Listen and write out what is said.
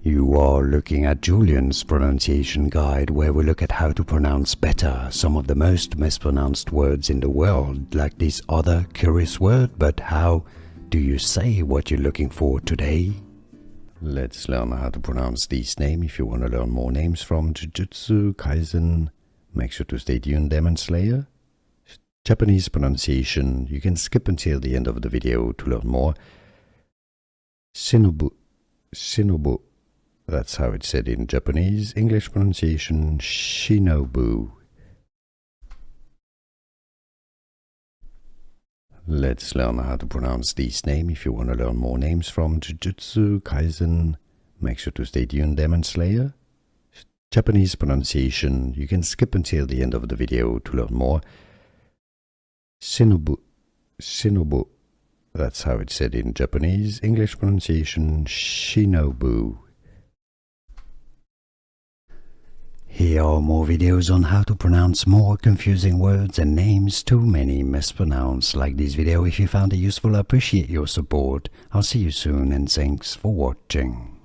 You are looking at Julian's pronunciation guide, where we look at how to pronounce better some of the most mispronounced words in the world, like this other curious word. But how do you say what you're looking for today? Let's learn how to pronounce these names. If you want to learn more names from Jujutsu Kaisen, make sure to stay tuned. Demon Slayer, Japanese pronunciation, you can skip until the end of the video to learn more. Shinobu, that's how it's said in Japanese. English pronunciation, Shinobu. Let's learn how to pronounce these names. If you want to learn more names from Jujutsu Kaisen, make sure to stay tuned. Demon Slayer, Japanese pronunciation, you can skip until the end of the video to learn more. Shinobu, that's how it's said in Japanese. English pronunciation, Shinobu. Here are more videos on how to pronounce more confusing words and names too many mispronounced. Like this video if you found it useful. I appreciate your support. I'll see you soon and thanks for watching.